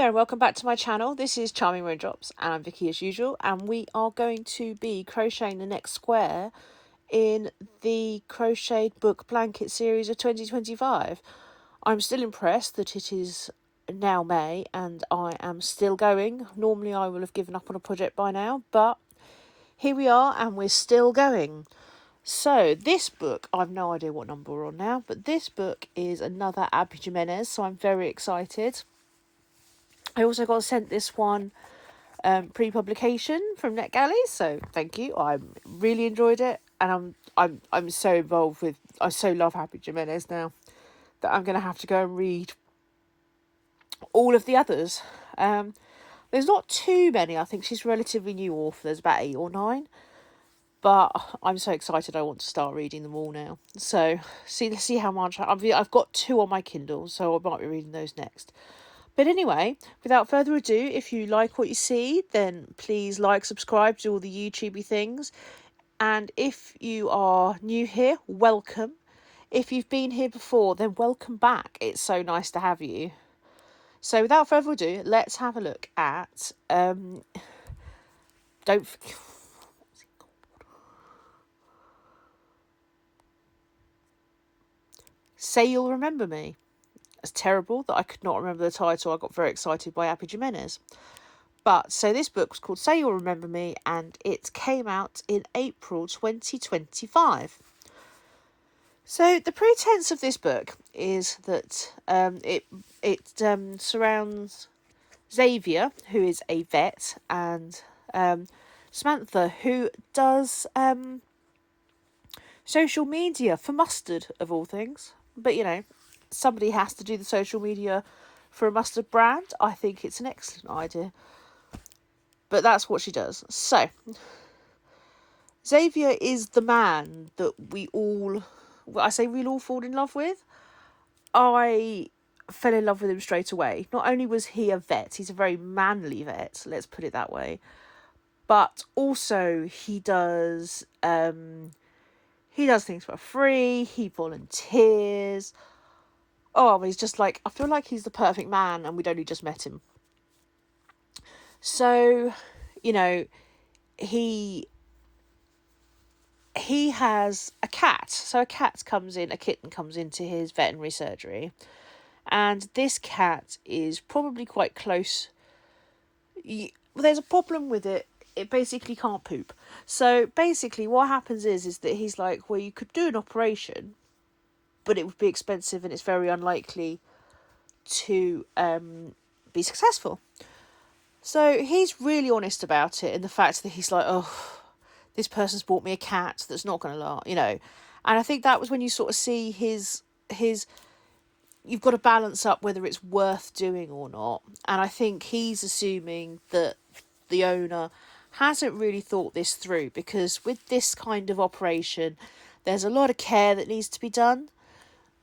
and welcome back to my channel. This is Charming Raindrops and I'm Vicky as usual, and we are going to be crocheting the next square in the Crochet Book Blanket series of 2025. I'm still impressed that it is now May and I am still going. Normally I will have given up on a project by now, but here we are and we're still going. So this book, I've no idea what number we're on now, but this book is another Abby Jimenez, so I'm very excited. I also got sent this one pre-publication from NetGalley, so thank you. I really enjoyed it, and I'm so involved with. I so love Abby Jimenez now that I'm going to have to go and read all of the others. There's not too many. I think she's a relatively new author. There's about 8 or 9, but I'm so excited. I want to start reading them all now. So let's see how much I've got 2 on my Kindle, so I might be reading those next. But anyway, without further ado, if you like what you see, then please like, subscribe, do all the YouTubey things. And if you are new here, welcome. If you've been here before, then welcome back. It's so nice to have you. So without further ado, let's have a look at... Say You'll Remember Me. It's terrible that I could not remember the title. I got very excited by Abby Jimenez. But, so this book was called Say You'll Remember Me, and it came out in April 2025. So the pretense of this book is that it surrounds Xavier, who is a vet, and Samantha, who does social media for mustard, of all things. But, you know, somebody has to do the social media for a mustard brand. I think it's an excellent idea. But that's what she does. So, Xavier is the man that we'll all fall in love with. I fell in love with him straight away. Not only was he a vet, he's a very manly vet, let's put it that way. But also he does things for free, he volunteers. Oh, he's just like, I feel like he's the perfect man and we'd only just met him. So, you know, he has a cat. So a kitten comes into his veterinary surgery. And this cat is probably quite close. There's a problem with it. It basically can't poop. So basically what happens is that he's like, well, you could do an operation, but it would be expensive and it's very unlikely to be successful. So he's really honest about it in the fact that he's like, oh, this person's bought me a cat that's not going to last, you know. And I think that was when you sort of see his you've got to balance up whether it's worth doing or not. And I think he's assuming that the owner hasn't really thought this through, because with this kind of operation, there's a lot of care that needs to be done.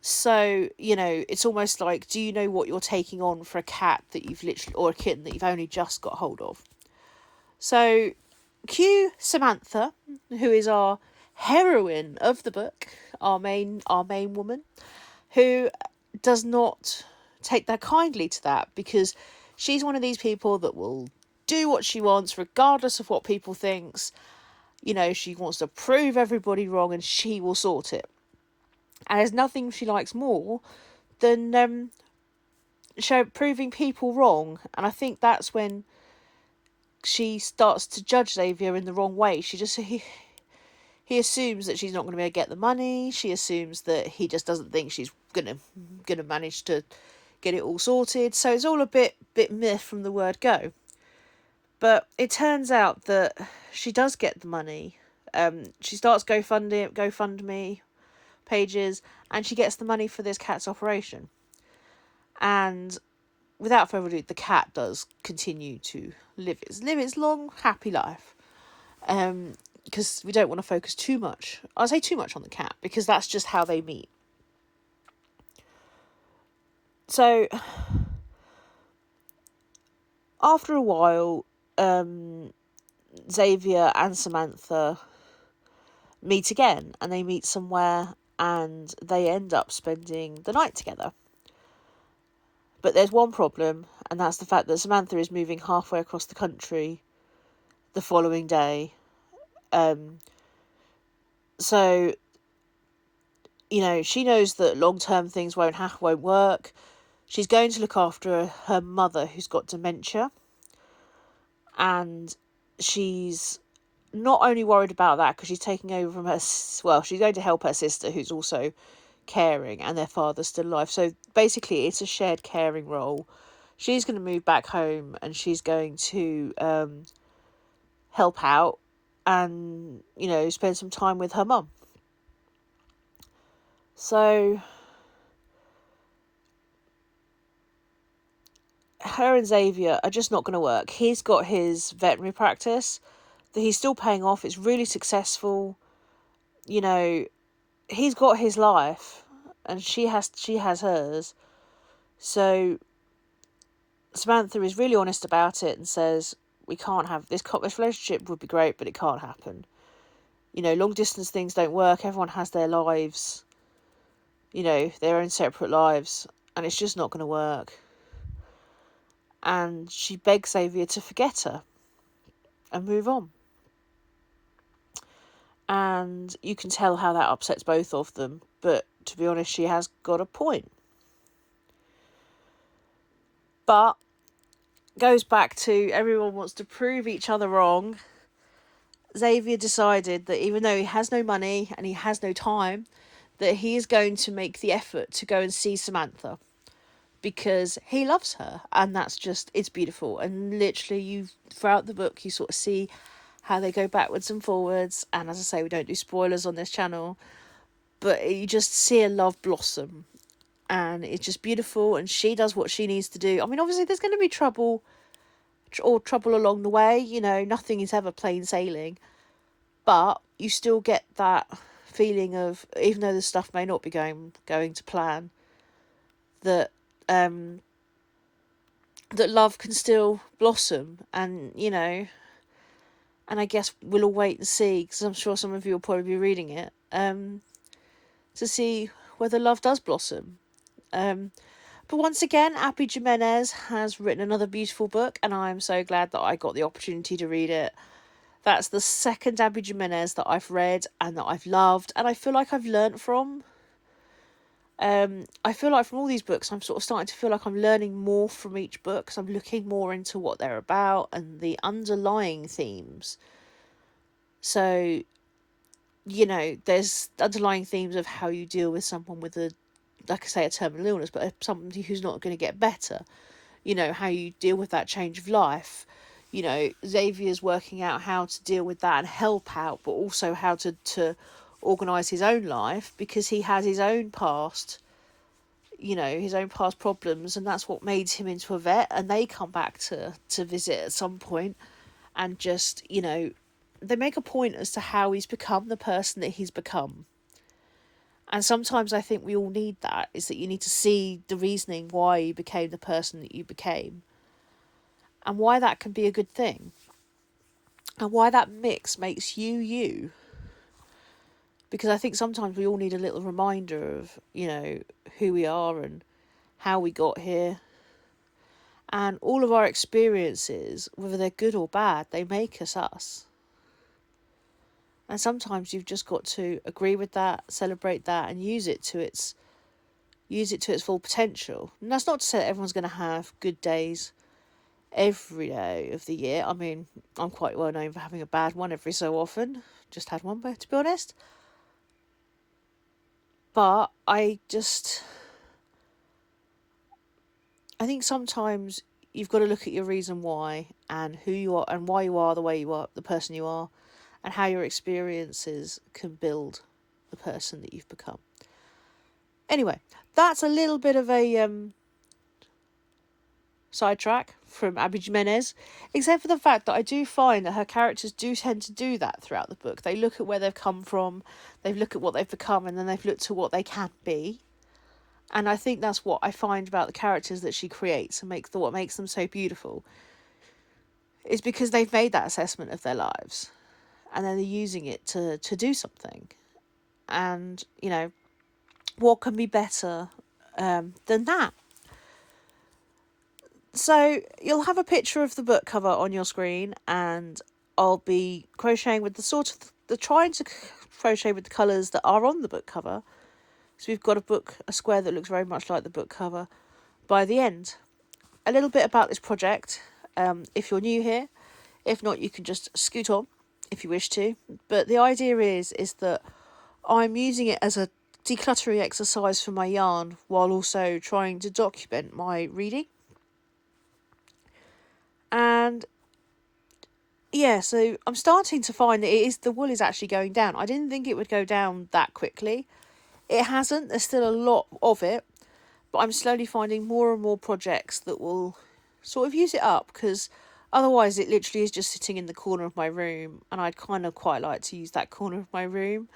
So, you know, it's almost like, do you know what you're taking on for a cat that you've literally, or a kitten that you've only just got hold of? So, cue Samantha, who is our heroine of the book, our main woman, who does not take that kindly to that, because she's one of these people that will do what she wants regardless of what people thinks. You know, she wants to prove everybody wrong and she will sort it. And there's nothing she likes more than proving people wrong. And I think that's when she starts to judge Xavier in the wrong way. He assumes that she's not going to be able to get the money. She assumes that he just doesn't think she's gonna manage to get it all sorted. So it's all a bit myth from the word go. But it turns out that she does get the money. She starts GoFundMe pages, and she gets the money for this cat's operation. And without further ado, the cat does continue to live its long, happy life. Because we don't want to focus too much. I'll say too much on the cat, because that's just how they meet. So, after a while, Xavier and Samantha meet again, and they meet somewhere, and they end up spending the night together. But there's one problem, and that's the fact that Samantha is moving halfway across the country the following day. So, you know, she knows that long-term things won't work. She's going to look after her mother, who's got dementia. And she's not only worried about that because she's taking over from her... Well, she's going to help her sister, who's also caring, and their father's still alive. So basically, it's a shared caring role. She's going to move back home, and she's going to help out and, you know, spend some time with her mum. So her and Xavier are just not going to work. He's got his veterinary practice that he's still paying off. It's really successful. You know, he's got his life and she has hers. So Samantha is really honest about it and says, we can't have this relationship would be great, but it can't happen. You know, long distance things don't work. Everyone has their lives, you know, their own separate lives, and it's just not going to work. And she begs Xavier to forget her and move on. And you can tell how that upsets both of them, but to be honest, she has got a point. But goes back to everyone wants to prove each other wrong. Xavier decided that even though he has no money and he has no time, that he is going to make the effort to go and see Samantha because he loves her, and that's just, it's beautiful. And literally, you throughout the book, you sort of see how they go backwards and forwards. And as I say, we don't do spoilers on this channel, but you just see a love blossom, and it's just beautiful. And she does what she needs to do. I mean, obviously, there's going to be trouble along the way. You know, nothing is ever plain sailing, but you still get that feeling of, even though the stuff may not be going to plan, that that love can still blossom. And, you know, and I guess we'll all wait and see, because I'm sure some of you will probably be reading it, to see whether love does blossom. But once again, Abby Jimenez has written another beautiful book, and I'm so glad that I got the opportunity to read it. That's the second Abby Jimenez that I've read and that I've loved, and I feel like I've learnt from. I feel like from all these books, I'm sort of starting to feel like I'm learning more from each book, because I'm looking more into what they're about and the underlying themes. So, you know, there's underlying themes of how you deal with someone with a, like I say, a terminal illness, but somebody who's not going to get better. You know, how you deal with that change of life. You know, Xavier's working out how to deal with that and help out, but also how to organise his own life, because he has his own past, you know, his own past problems, and that's what made him into a vet. And they come back to visit at some point, and just, you know, they make a point as to how he's become the person that he's become. And sometimes I think we all need that, is that you need to see the reasoning why you became the person that you became, and why that can be a good thing, and why that mix makes you you. Because I think sometimes we all need a little reminder of, you know, who we are and how we got here. And all of our experiences, whether they're good or bad, they make us us. And sometimes you've just got to agree with that, celebrate that, and use it to its full potential. And that's not to say that everyone's going to have good days every day of the year. I mean, I'm quite well known for having a bad one every so often. Just had one, but to be honest. But I think sometimes you've got to look at your reason why, and who you are, and why you are the way you are, the person you are, and how your experiences can build the person that you've become. Anyway, that's a little bit of a sidetrack from Abby Jimenez, except for the fact that I do find that her characters do tend to do that throughout the book. They look at where they've come from, they look at what they've become, and then they've looked to what they can be. And I think that's what I find about the characters that she creates and what makes them so beautiful, is because they've made that assessment of their lives, and then they're using it to do something. And, you know, what can be better than that? So you'll have a picture of the book cover on your screen, and I'll be crocheting with trying to crochet with the colours that are on the book cover. So we've got a square that looks very much like the book cover by the end. A little bit about this project, if you're new here. If not, you can just scoot on if you wish to. But the idea is that I'm using it as a decluttering exercise for my yarn while also trying to document my reading. And yeah, so I'm starting to find that the wool is actually going down. I didn't think it would go down that quickly. It hasn't. There's still a lot of it, but I'm slowly finding more and more projects that will sort of use it up, because otherwise it literally is just sitting in the corner of my room, and I'd kind of quite like to use that corner of my room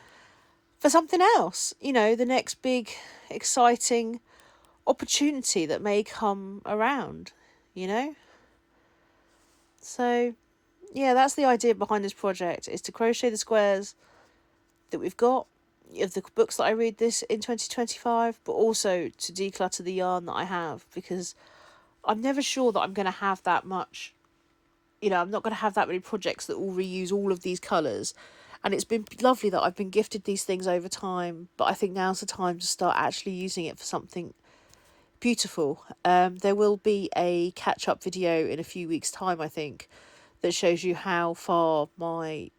for something else. You know, the next big exciting opportunity that may come around, you know? So yeah, that's the idea behind this project, is to crochet the squares that we've got of the books that I read this in 2025, but also to declutter the yarn that I have, because I'm never sure that I'm going to have that much, I'm not going to have that many projects that will reuse all of these colours. And it's been lovely that I've been gifted these things over time, but I think now's the time to start actually using it for something beautiful. There will be a catch-up video in a few weeks' time, I think, that shows you how far my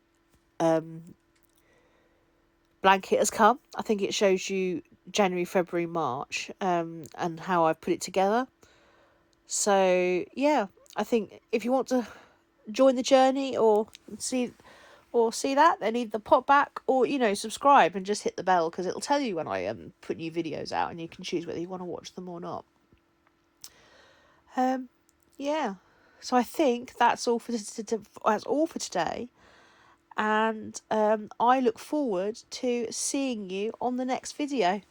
blanket has come. I think it shows you January, February, March, and how I've put it together. So yeah, I think if you want to join the journey or see that, then either pop back or subscribe and just hit the bell, because it'll tell you when I put new videos out, and you can choose whether you want to watch them or not. Yeah, so I think that's all for today, and I look forward to seeing you on the next video.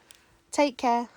Take care.